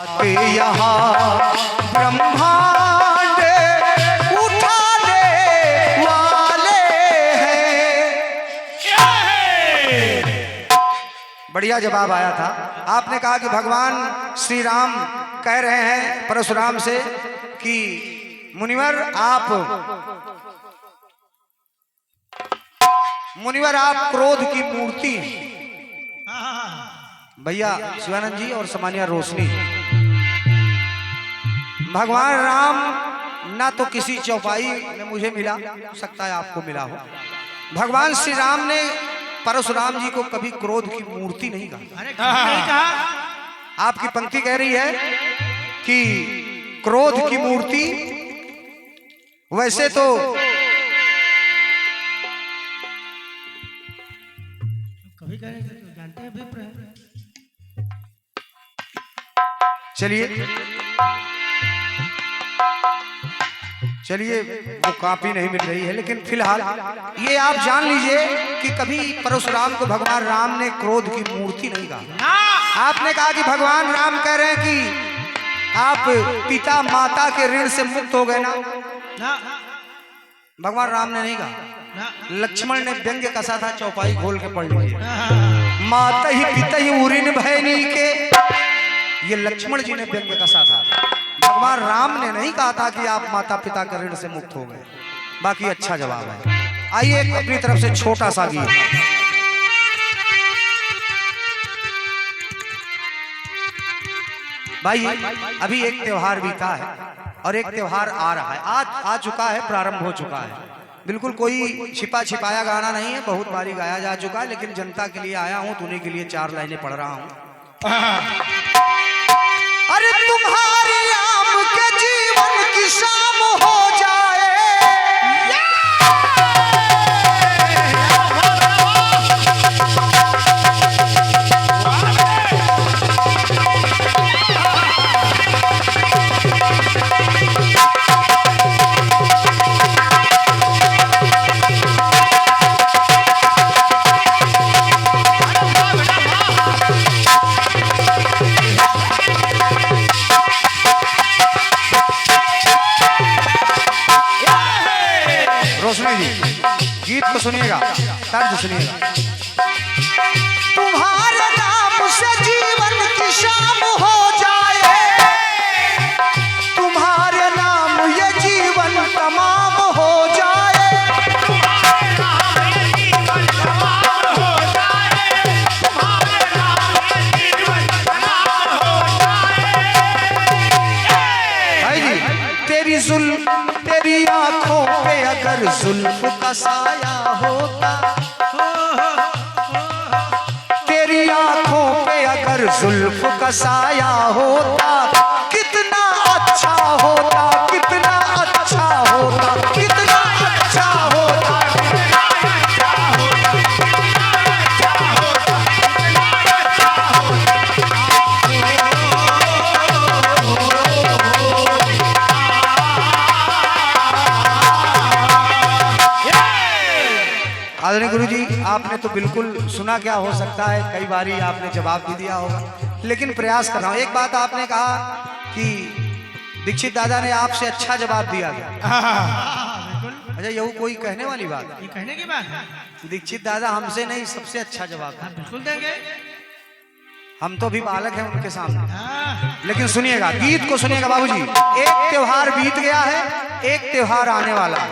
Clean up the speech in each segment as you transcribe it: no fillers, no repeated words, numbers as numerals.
यहाँ ब्रह्मांड उठाने वाले हैं। बढ़िया जवाब आया था। आपने कहा कि भगवान श्री राम कह रहे हैं परशुराम से कि मुनिवर आप क्रोध की मूर्ति हैं। भैया शिवानंद जी और समानिया रोशनी, भगवान राम ना तो किसी चौपाई में मुझे मिला, सकता है आपको मिला हो। भगवान श्री राम ने परशुराम जी को कभी क्रोध की मूर्ति नहीं कहा। अरे नहीं कहा। आपकी पंक्ति कह रही है कि क्रोध की मूर्ति, वैसे तो कभी कह रहे थे तो जानते हैं अभिप्राय। चलिए वो कॉपी नहीं मिल रही है, लेकिन फिलहाल ये आप जान लीजिए कि कभी परशुराम को भगवान राम ने क्रोध की मूर्ति नहीं कहा। आपने कहा कि भगवान राम कह रहे हैं कि आप पिता माता के ऋण से मुक्त हो गए ना। भगवान राम ने नहीं कहा। लक्ष्मण ने व्यंग्य कसा था, चौपाई खोल के पढ़ लीजिए। माता ही पिता ही उरिन भैनी के, ये लक्ष्मण जी ने व्यंग्य कसा था। भगवान राम ने नहीं कहा था कि आप माता पिता के ऋण से मुक्त हो गए। बाकी अच्छा जवाब है। आइए अपनी तरफ से छोटा सा गीत। भाई अभी एक त्योहार बीता है और एक त्योहार आ रहा है, आ चुका है, प्रारंभ हो चुका है। बिल्कुल कोई छिपा छिपाया गाना नहीं है, बहुत बारी गाया जा चुका है, लेकिन जनता के लिए आया हूं, उन्हीं के लिए 4 लाइनें पढ़ रहा हूं। अरे तुम्हारी राम के जीवन की शाम हो जाए, गीत को सुनिएगा, तर्ज सुनिएगा। तुम्हारे नाम से जीवन की शाम हो जाए, तुम्हारे नाम ये जीवन तमाम हो जाए, तुम्हारे नाम ये जीवन तमाम हो जाए, तुम्हारे नाम ये जीवन तमाम हो जाए। भाई जी, तेरी आंखों पे अगर जुल्फ का साया होता, तेरी आंखों पे अगर जुल्फ का साया होता, कितना अच्छा होता, कितना अच्छा होता, कितना अच्छा होता, कितना अच्छा होता, कितना अच्छा होता, कितना अच्छा होता। आदरणीय गुरु जी, आपने तो बिल्कुल सुना क्या हो सकता है, कई बारी आपने जवाब भी दिया होगा, लेकिन प्रयास कर रहा हूं। एक बात आपने कहा कि दीक्षित दादा ने आपसे अच्छा जवाब दिया गया। अच्छा, यही कोई कहने वाली बात है? ये कहने की बात है। दीक्षित दादा हमसे नहीं, सबसे अच्छा जवाब है। बिल्कुल देंगे। हम तो भी बालक हैं उनके सामने। लेकिन सुनिएगा, गीत को सुनिएगा बाबूजी। एक त्योहार बीत गया है, एक त्योहार आने वाला है।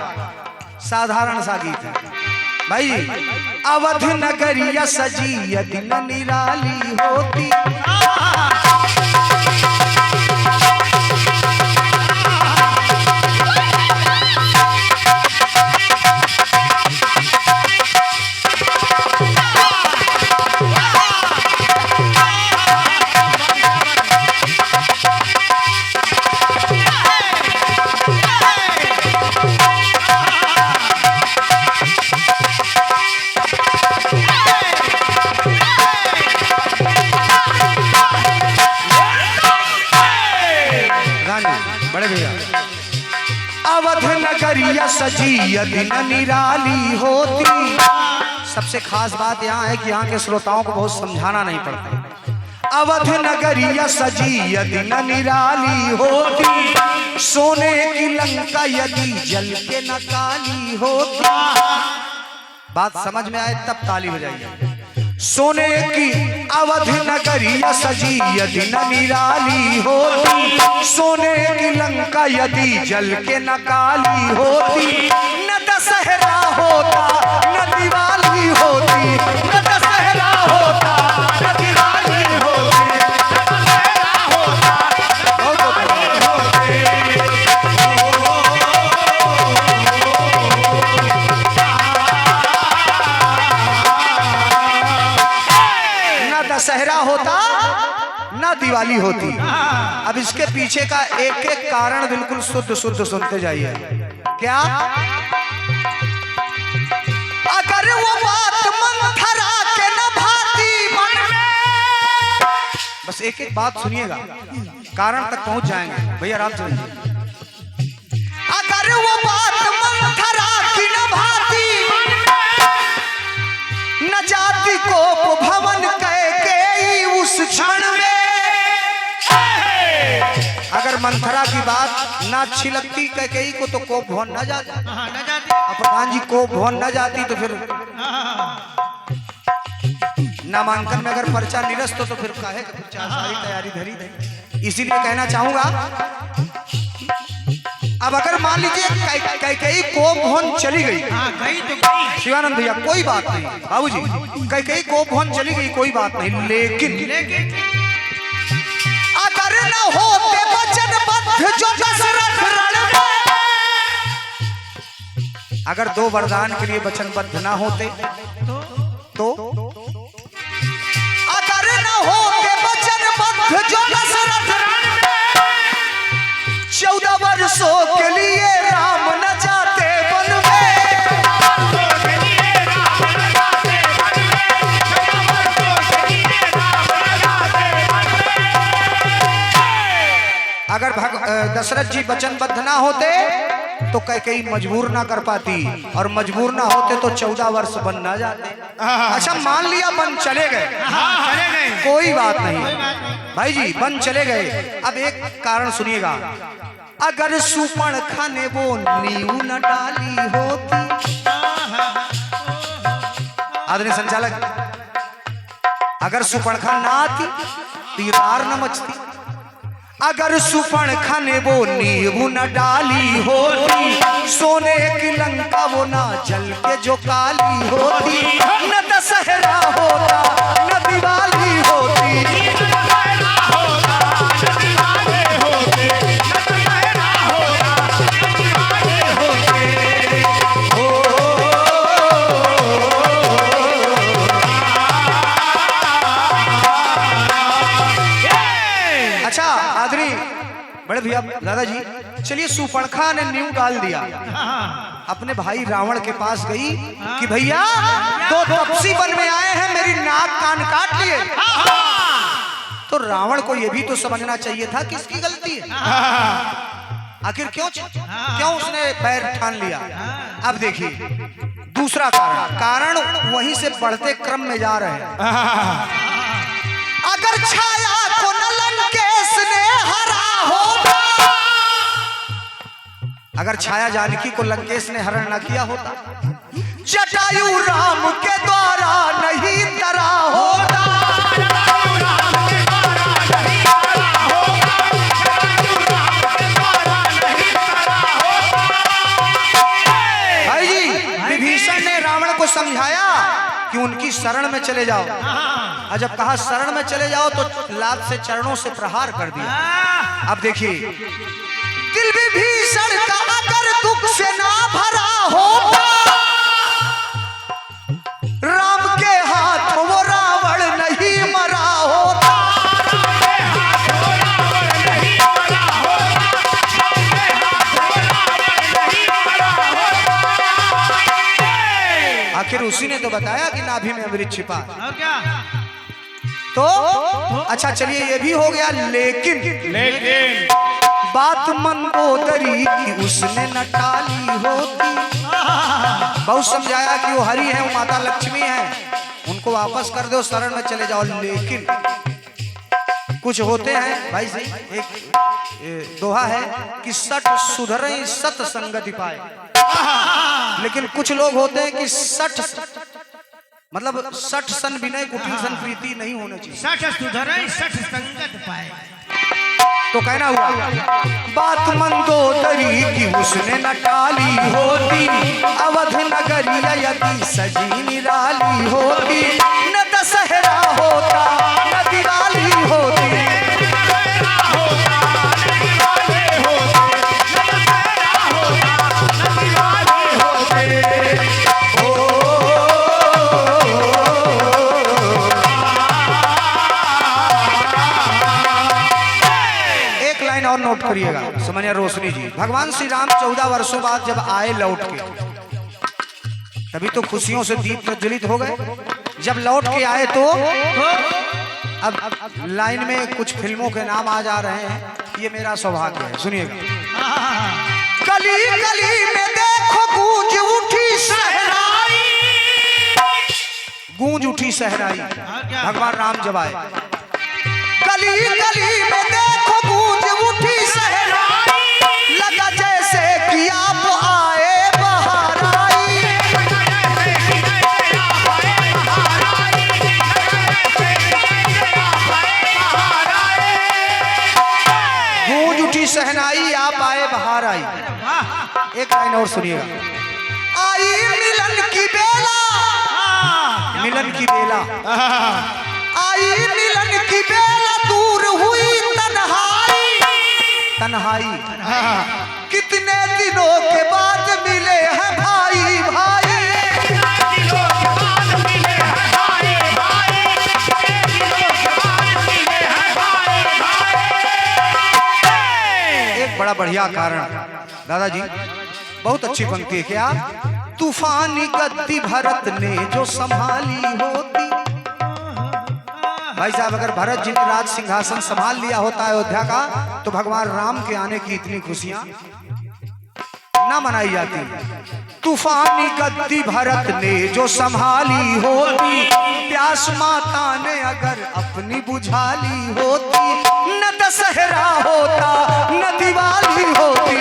साधारण सा गीत है भाई। अवध नगरिया सजी दिन निराली होती, बड़े भैया। अवध नगरिया सजी दिन निराली होती। सबसे खास बात यहाँ है कि यहाँ के श्रोताओं को बहुत समझाना नहीं पड़ता। अवध नगरिया सजी यदि न निराली होती, सोने की लंका यदि जल के न काली होती। बात समझ में आए तब ताली बजाइए। सोने की अवध नगरिया सजी यदि न निराली होती, सोने की लंका यदि जल के न काली होती। न दशहरा होता न दिवाली होती, न दशहरा होता न दिवाली होती, न दशहरा होता न दिवाली होती। न दशहरा होता न दिवाली होती। अब इसके पीछे का एक एक कारण बिल्कुल शुद्ध शुद्ध सुनते जाइए। क्या? अगर वो बात मंथरा के न भाती मन में, बस एक एक बात सुनिएगा, कारण तक पहुंच जाएंगे भैया, आराम से। अगर वो बात मंथरा की न भाती न जाति को भवन कह के उस क्षण में, अगर मंथरा की बात ना अच्छी लगती कैकेयी को तो कोप भवन न जाती, न जाती। अब प्रधान जी कोप भवन न जाती तो फिर नामांकन में अगर पर्चा निरस्त हो तो फिर काहे सारी तैयारी धरी थी। इसीलिए कहना चाहूंगा, अब अगर मान लीजिए कैकेयी कोप भवन चली गई, गई तो गई। शिवानंद भैया कोई बात नहीं, बाबूजी कैकेयी कोप भवन चली गई कोई बात नहीं, लेकिन अगर न होते वचनबद्ध जो दशरथ रण में, अगर दो वरदान के लिए वचनबद्ध ना होते तो अगर न होते वचनबद्ध जो दशरथ रण में, 14 वर्षों के लिए राम न जाते वन में। अगर दशरथ जी वचनबद्ध ना होते तो कैकेयी मजबूर ना कर पाती, और मजबूर ना होते तो 14 वर्ष बन ना जाते। अच्छा मान लिया बन चले गए, चले गए, कोई बात नहीं भाई जी, बन चले गए। अब एक कारण सुनिएगा, अगर सुपर्णखा ने वो नींव न डाली होती, आदरणीय संचालक, अगर सुपर्णखा ना आती तो ये तार न मचती। अगर सुपर्णखा ने वो नींव न डाली होती, सोने की लंका वो ना जल के जो काली होती। न दशहरा होता न दिवाली होती, न दशहरा होता न दिवाली होती, न दशहरा होता न दिवाली होती। अच्छा आदरणीय बड़े भैया दादाजी, चलिए सुपर्णखा ने नींव डाल दिया, अपने भाई रावण के पास गई कि भैया 2 तपसी वन में आए हैं, मेरी नाक कान काट लिए। तो रावण को यह भी तो समझना चाहिए था कि इसकी गलती है, आखिर क्यों उसने पैर ठान लिया। अब देखिए दूसरा कारण वहीं से बढ़ते क्रम में जा रहे हैं। अगर छाया को न लंकेश ने हरा होता, अगर छाया जानकी को लंकेश ने हरण न किया होता, जटायु राम के द्वारा नहीं तरा होता, भाई जी विभीषण ने रावण को समझाया कि उनकी शरण में चले जाओ, और जब कहा शरण में चले जाओ तो लात से चरणों से प्रहार कर दिया। अब देखिए दिल विभीषण का अगर दुख से ना भरा होता, राम के हाथ वो रावण नहीं मरा होता। आखिर उसी ने तो बताया कि नाभि में अमृत छिपा। और क्या? तो अच्छा चलिए ये भी हो गया, लेकिन बात मंदोदरी की उसने न टाली होती। बहुत समझाया कि वो हरि है, वो माता लक्ष्मी है, उनको वापस कर दो, शरण में चले जाओ। लेकिन कुछ होते हैं भाई सही, एक दोहा है कि सठ सुधरे सत संगति पाए, लेकिन कुछ लोग होते हैं कि सठ मतलब सठ सन विनय कुटिल सन प्रीति नहीं होना चाहिए। सठ सुधरे सठ संगत पाए। तो कहना हुआ बात मंदोदरी की उसने न टाली होती, अवध नगरिया यदि सजी निराली होती, न दशहरा होता न दिवाली होती। और नोट करिएगा समझिए रोशनी जी, भगवान श्री राम 14 वर्षों बाद जब आए लौट के, तभी तो खुशियों से दीप प्रज्वलित हो गए। जब लौट के आए तो अब लाइन में कुछ फिल्मों के नाम आ जा रहे हैं, ये मेरा सौभाग्य है, सुनिएगा। गली गली में देखो गूंज उठी सहराई, गूंज उठी सहराई, भगवान राम जब आए। गली गली में देखो गूंज उठी सहराई, लगा जैसे कि आप आए बाहर आई। गूंज उठी सहनाई आप आए बाहर आई। एक लाइन और सुनिएगा। आई मिलन की बेला, मिलन की बेला, आई मिलन की बेला, दूर हुई तन्हाई, तन्हाई, कितने दिनों के बाद मिले हैं भाई भाई। एक बड़ा बढ़िया कारण दादाजी, बहुत अच्छी पंक्ति है। क्या तूफानी गद्दी भरत ने जो संभाली होती। भाई साहब, अगर भरत जी ने राज सिंहासन संभाल लिया होता अयोध्या का, तो भगवान राम के आने की इतनी खुशियां ना मनाई जाती। तूफानी गद्दी भरत ने जो संभाली होती, प्यास माता ने अगर अपनी बुझा ली होती, न दशहरा होता न दिवाली होती।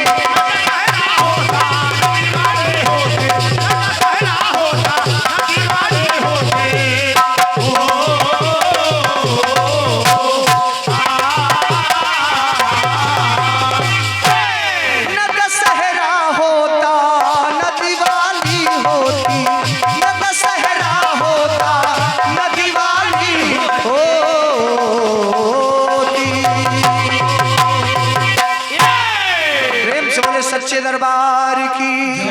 सच्चे दरबार की